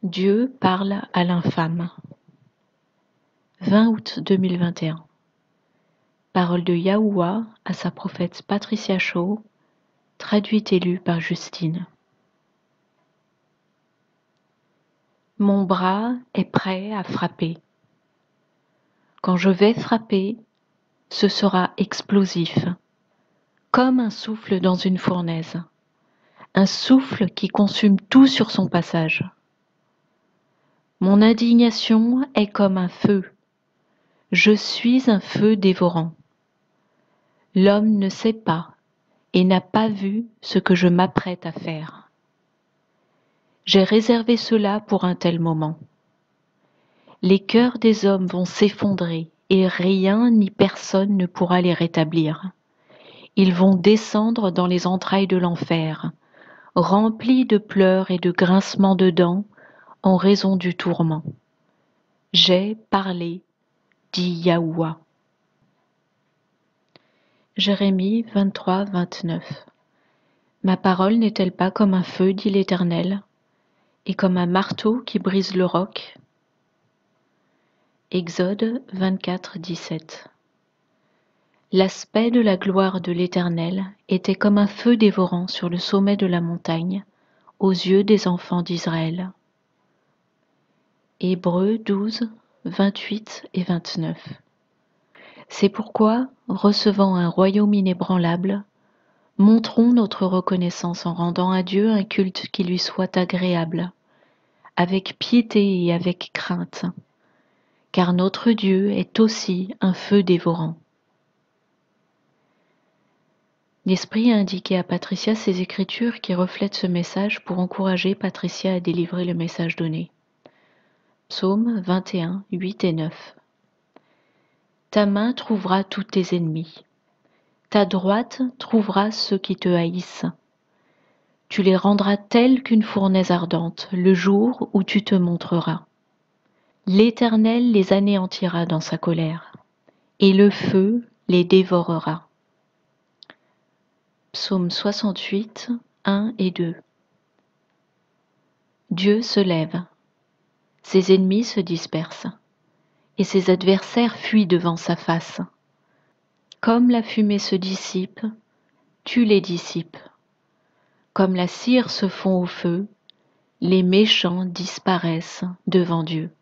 Dieu parle à l'infâme. 20 août 2021. Parole de Yahuwah à sa prophète Patricia Shaw, traduite et lue par Justine. Mon bras est prêt à frapper. Quand je vais frapper, ce sera explosif, comme un souffle dans une fournaise, un souffle qui consume tout sur son passage. Mon indignation est comme un feu. Je suis un feu dévorant. L'homme ne sait pas et n'a pas vu ce que je m'apprête à faire. J'ai réservé cela pour un tel moment. Les cœurs des hommes vont s'effondrer et rien ni personne ne pourra les rétablir. Ils vont descendre dans les entrailles de l'enfer, remplis de pleurs et de grincements de dents en raison du tourment. J'ai parlé, dit Yahuwah. Jérémie 23, 29. Ma parole n'est-elle pas comme un feu, dit l'Éternel, et comme un marteau qui brise le roc? Exode 24, 17. L'aspect de la gloire de l'Éternel était comme un feu dévorant sur le sommet de la montagne, aux yeux des enfants d'Israël. Hébreux 12, 28 et 29. C'est pourquoi, recevant un royaume inébranlable, montrons notre reconnaissance en rendant à Dieu un culte qui lui soit agréable, avec piété et avec crainte, car notre Dieu est aussi un feu dévorant. L'Esprit a indiqué à Patricia ces écritures qui reflètent ce message pour encourager Patricia à délivrer le message donné. Psaume 21, 8 et 9. Ta main trouvera tous tes ennemis. Ta droite trouvera ceux qui te haïssent. Tu les rendras tels qu'une fournaise ardente le jour où tu te montreras. L'Éternel les anéantira dans sa colère, et le feu les dévorera. Psaume 68, 1 et 2. Dieu se lève, ses ennemis se dispersent, et ses adversaires fuient devant sa face. Comme la fumée se dissipe, tu les dissipes. Comme la cire se fond au feu, les méchants disparaissent devant Dieu.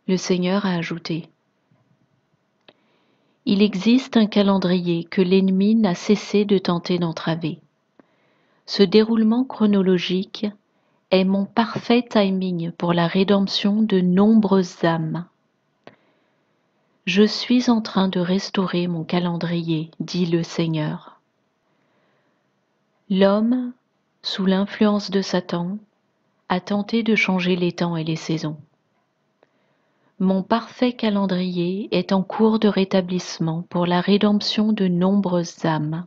Le Seigneur a ajouté: Il existe un calendrier que l'ennemi n'a cessé de tenter d'entraver. Ce déroulement chronologique est mon parfait timing pour la rédemption de nombreuses âmes. Je suis en train de restaurer mon calendrier, dit le Seigneur. L'homme, sous l'influence de Satan, a tenté de changer les temps et les saisons. Mon parfait calendrier est en cours de rétablissement pour la rédemption de nombreuses âmes.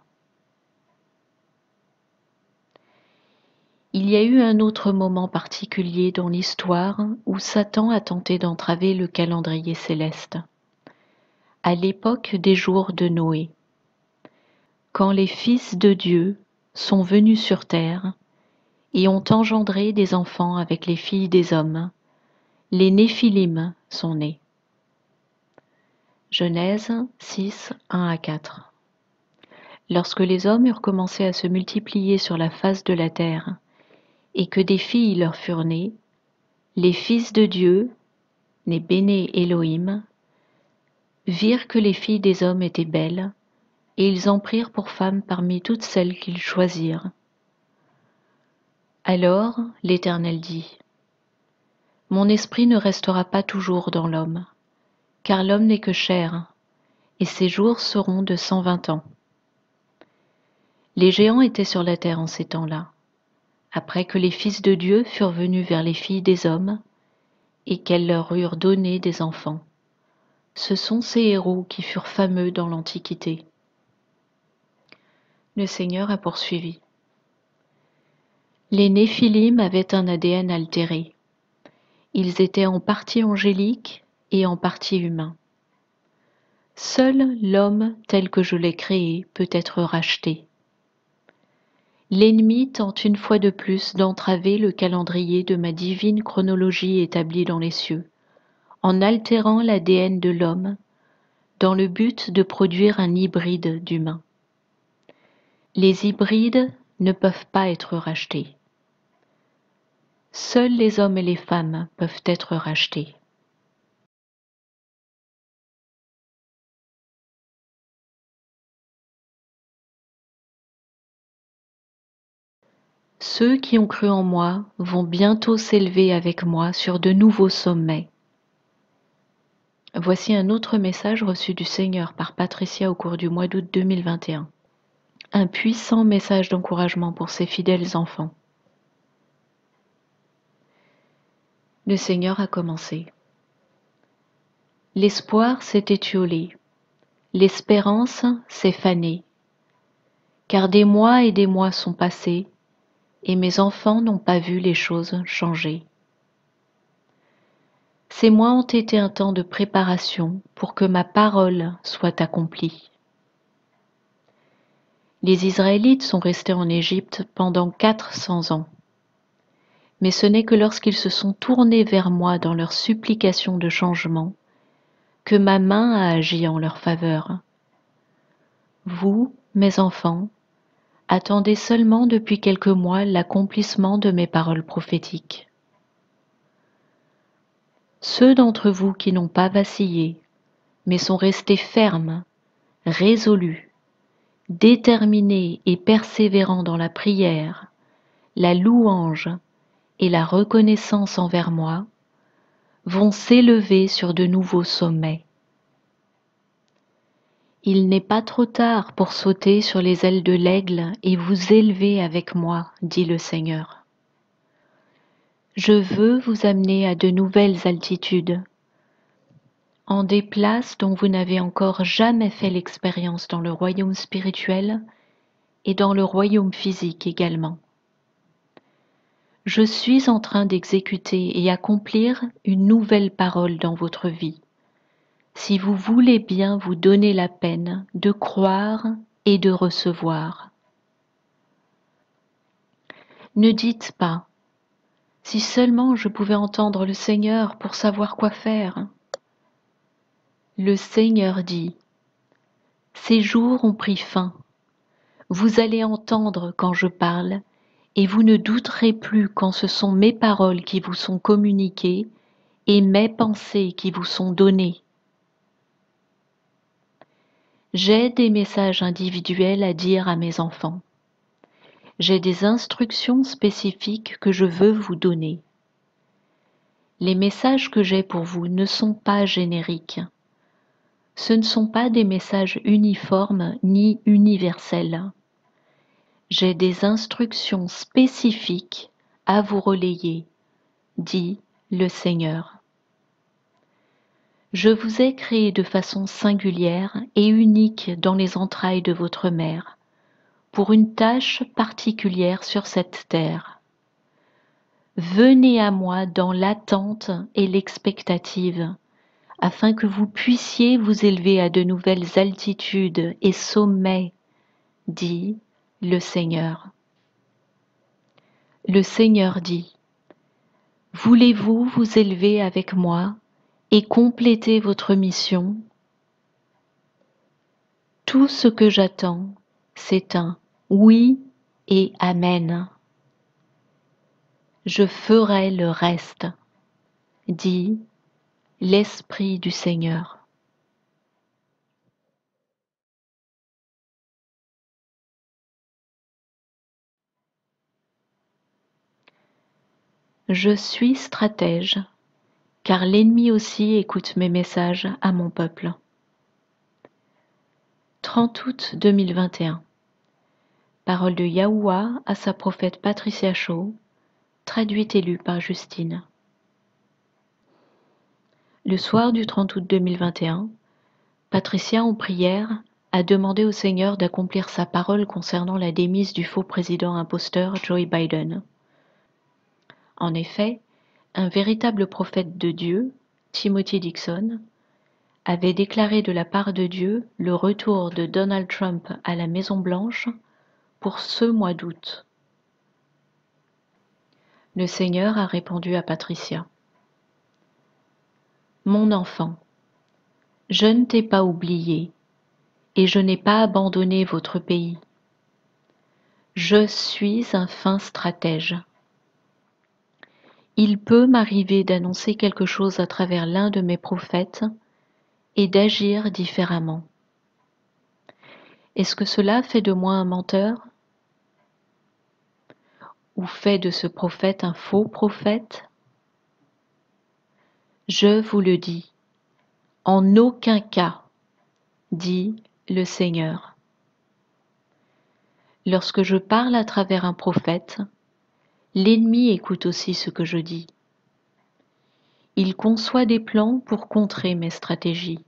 Il y a eu un autre moment particulier dans l'histoire où Satan a tenté d'entraver le calendrier céleste. À l'époque des jours de Noé, quand les fils de Dieu sont venus sur terre et ont engendré des enfants avec les filles des hommes, les Néphilim sont nés. Genèse 6, 1 à 4. Lorsque les hommes eurent commencé à se multiplier sur la face de la terre, et que des filles leur furent nées, les fils de Dieu, nés Béné Elohim, virent que les filles des hommes étaient belles, et ils en prirent pour femmes parmi toutes celles qu'ils choisirent. Alors l'Éternel dit: Mon esprit ne restera pas toujours dans l'homme, car l'homme n'est que chair, et ses jours seront de 120 ans. Les géants étaient sur la terre en ces temps-là, après que les fils de Dieu furent venus vers les filles des hommes, et qu'elles leur eurent donné des enfants. Ce sont ces héros qui furent fameux dans l'Antiquité. Le Seigneur a poursuivi. Les Néphilim avaient un ADN altéré. Ils étaient en partie angéliques et en partie humains. Seul l'homme tel que je l'ai créé peut être racheté. L'ennemi tente une fois de plus d'entraver le calendrier de ma divine chronologie établie dans les cieux, en altérant l'ADN de l'homme, dans le but de produire un hybride d'humain. Les hybrides ne peuvent pas être rachetés. Seuls les hommes et les femmes peuvent être rachetés. Ceux qui ont cru en moi vont bientôt s'élever avec moi sur de nouveaux sommets. Voici un autre message reçu du Seigneur par Patricia au cours du mois d'août 2021. Un puissant message d'encouragement pour ses fidèles enfants. Le Seigneur a commencé. L'espoir s'est étiolé, l'espérance s'est fanée, car des mois et des mois sont passés, et mes enfants n'ont pas vu les choses changer. Ces mois ont été un temps de préparation pour que ma parole soit accomplie. Les Israélites sont restés en Égypte pendant 400 ans. Mais ce n'est que lorsqu'ils se sont tournés vers moi dans leur supplication de changement que ma main a agi en leur faveur. Vous, mes enfants, attendez seulement depuis quelques mois l'accomplissement de mes paroles prophétiques. Ceux d'entre vous qui n'ont pas vacillé, mais sont restés fermes, résolus, déterminés et persévérants dans la prière, la louange et la reconnaissance envers moi, vont s'élever sur de nouveaux sommets. Il n'est pas trop tard pour sauter sur les ailes de l'aigle et vous élever avec moi, dit le Seigneur. Je veux vous amener à de nouvelles altitudes, en des places dont vous n'avez encore jamais fait l'expérience dans le royaume spirituel et dans le royaume physique également. Je suis en train d'exécuter et accomplir une nouvelle parole dans votre vie. Si vous voulez bien vous donner la peine de croire et de recevoir. Ne dites pas, si seulement je pouvais entendre le Seigneur pour savoir quoi faire. Le Seigneur dit, ces jours ont pris fin. Vous allez entendre quand je parle, et vous ne douterez plus quand ce sont mes paroles qui vous sont communiquées et mes pensées qui vous sont données. J'ai des messages individuels à dire à mes enfants. J'ai des instructions spécifiques que je veux vous donner. Les messages que j'ai pour vous ne sont pas génériques. Ce ne sont pas des messages uniformes ni universels. J'ai des instructions spécifiques à vous relayer, dit le Seigneur. Je vous ai créé de façon singulière et unique dans les entrailles de votre mère, pour une tâche particulière sur cette terre. Venez à moi dans l'attente et l'expectative, afin que vous puissiez vous élever à de nouvelles altitudes et sommets, dit le Seigneur. Le Seigneur dit, voulez-vous vous élever avec moi et compléter votre mission? Tout ce que j'attends, c'est un oui et amen. Je ferai le reste, dit l'Esprit du Seigneur. Je suis stratège, car l'ennemi aussi écoute mes messages à mon peuple. 30 août 2021. Parole de Yahuwah à sa prophète Patricia Shaw, traduite et lue par Justine. Le soir du 30 août 2021, Patricia, en prière, a demandé au Seigneur d'accomplir sa parole concernant la démise du faux président imposteur Joe Biden. En effet, un véritable prophète de Dieu, Timothy Dixon, avait déclaré de la part de Dieu le retour de Donald Trump à la Maison-Blanche pour ce mois d'août. Le Seigneur a répondu à Patricia. Mon enfant, je ne t'ai pas oublié et je n'ai pas abandonné votre pays. Je suis un fin stratège. Il peut m'arriver d'annoncer quelque chose à travers l'un de mes prophètes et d'agir différemment. Est-ce que cela fait de moi un menteur? Ou fait de ce prophète un faux prophète? Je vous le dis, en aucun cas, dit le Seigneur. Lorsque je parle à travers un prophète, l'ennemi écoute aussi ce que je dis. Il conçoit des plans pour contrer mes stratégies.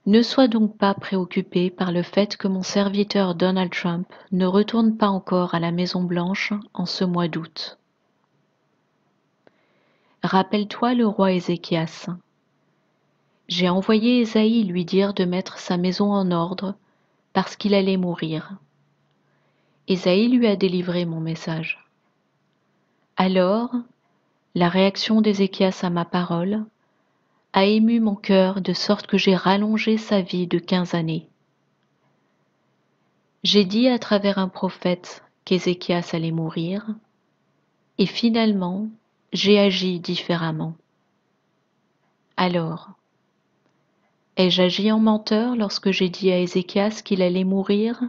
Ne sois donc pas préoccupé par le fait que mon serviteur Donald Trump ne retourne pas encore à la Maison-Blanche en ce mois d'août. Rappelle-toi le roi Ézéchias. J'ai envoyé Ésaïe lui dire de mettre sa maison en ordre parce qu'il allait mourir. Ésaïe lui a délivré mon message. Alors, la réaction d'Ézéchias à ma parole a ému mon cœur de sorte que j'ai rallongé sa vie de 15 années. J'ai dit à travers un prophète qu'Ézéchias allait mourir, et finalement, j'ai agi différemment. Alors, ai-je agi en menteur lorsque j'ai dit à Ézéchias qu'il allait mourir?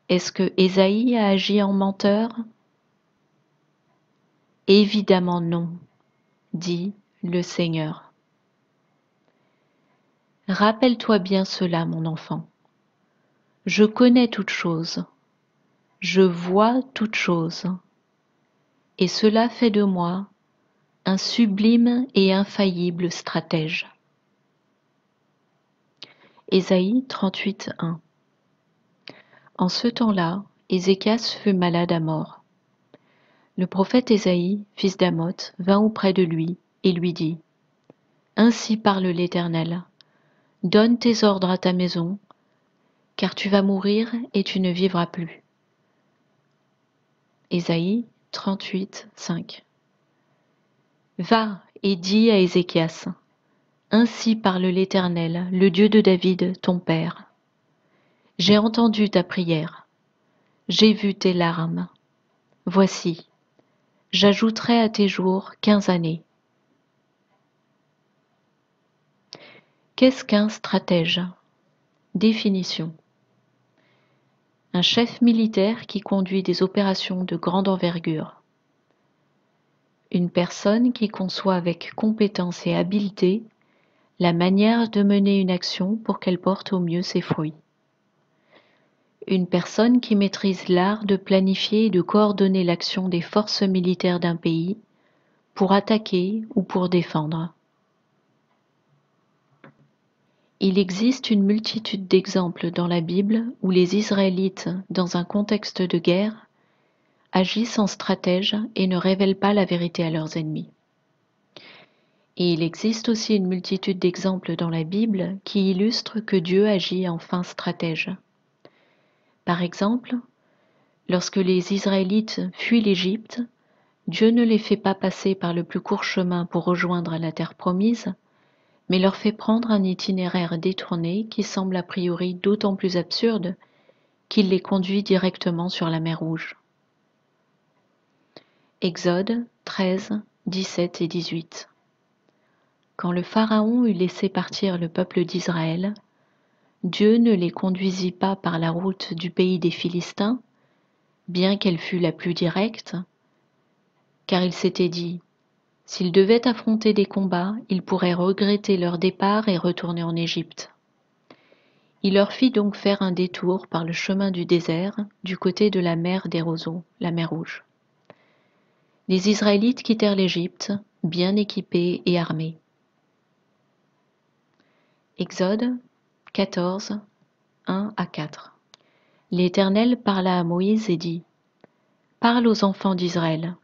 Est-ce que Ésaïe a agi en menteur? Évidemment non, dit le Seigneur. Rappelle-toi bien cela, mon enfant. Je connais toutes choses, je vois toutes choses, et cela fait de moi un sublime et infaillible stratège. Ésaïe 38:1. En ce temps-là, Ézéchias fut malade à mort. Le prophète Ésaïe, fils d'Amoth, vint auprès de lui et lui dit: Ainsi parle l'Éternel, donne tes ordres à ta maison, car tu vas mourir et tu ne vivras plus. Ésaïe 38:5. Va et dis à Ézéchias: Ainsi parle l'Éternel, le Dieu de David, ton père. J'ai entendu ta prière, j'ai vu tes larmes. Voici, j'ajouterai à tes jours 15 années. Qu'est-ce qu'un stratège? Définition. Un chef militaire qui conduit des opérations de grande envergure. Une personne qui conçoit avec compétence et habileté la manière de mener une action pour qu'elle porte au mieux ses fruits. Une personne qui maîtrise l'art de planifier et de coordonner l'action des forces militaires d'un pays pour attaquer ou pour défendre. Il existe une multitude d'exemples dans la Bible où les Israélites, dans un contexte de guerre, agissent en stratège et ne révèlent pas la vérité à leurs ennemis. Et il existe aussi une multitude d'exemples dans la Bible qui illustrent que Dieu agit en fin stratège. Par exemple, lorsque les Israélites fuient l'Égypte, Dieu ne les fait pas passer par le plus court chemin pour rejoindre la terre promise, mais leur fait prendre un itinéraire détourné qui semble a priori d'autant plus absurde qu'il les conduit directement sur la mer Rouge. Exode 13, 17 et 18. Quand le Pharaon eut laissé partir le peuple d'Israël, Dieu ne les conduisit pas par la route du pays des Philistins, bien qu'elle fût la plus directe, car il s'était dit: s'ils devaient affronter des combats, ils pourraient regretter leur départ et retourner en Égypte. Il leur fit donc faire un détour par le chemin du désert, du côté de la mer des Roseaux, la mer Rouge. Les Israélites quittèrent l'Égypte, bien équipés et armés. Exode 14, 1 à 4. L'Éternel parla à Moïse et dit: Parle aux enfants d'Israël,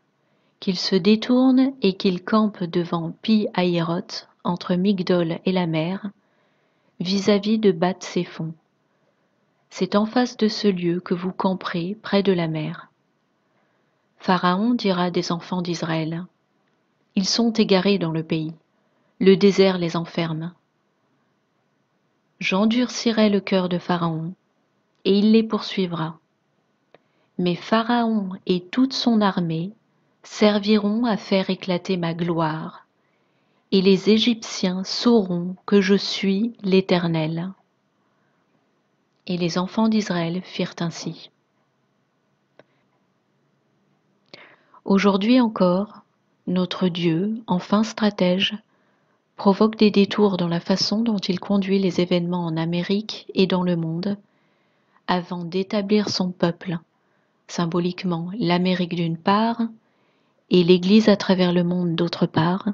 qu'ils se détournent et qu'ils campent devant Pi-Hahiroth, entre Migdol et la mer, vis-à-vis de Bath-Séphon. C'est en face de ce lieu que vous camperez près de la mer. Pharaon dira des enfants d'Israël: Ils sont égarés dans le pays, le désert les enferme. J'endurcirai le cœur de Pharaon, et il les poursuivra. Mais Pharaon et toute son armée serviront à faire éclater ma gloire, et les Égyptiens sauront que je suis l'Éternel. Et les enfants d'Israël firent ainsi. Aujourd'hui encore, notre Dieu, enfin stratège, provoque des détours dans la façon dont il conduit les événements en Amérique et dans le monde, avant d'établir son peuple, symboliquement l'Amérique d'une part, et l'Église à travers le monde d'autre part,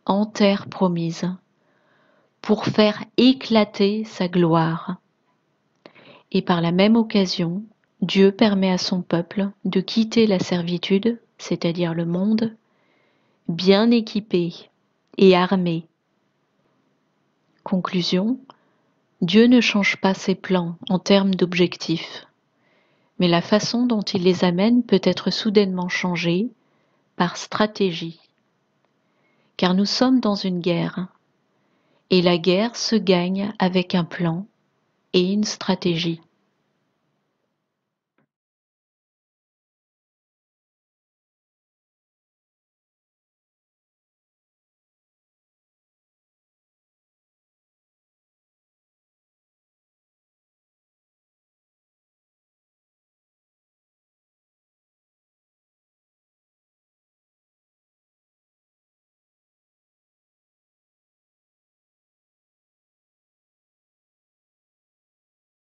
en terre promise, pour faire éclater sa gloire. Et par la même occasion, Dieu permet à son peuple de quitter la servitude, c'est-à-dire le monde, bien équipé et armé. Conclusion, Dieu ne change pas ses plans en termes d'objectifs, mais la façon dont il les amène peut être soudainement changée par stratégie. Car nous sommes dans une guerre, et la guerre se gagne avec un plan et une stratégie.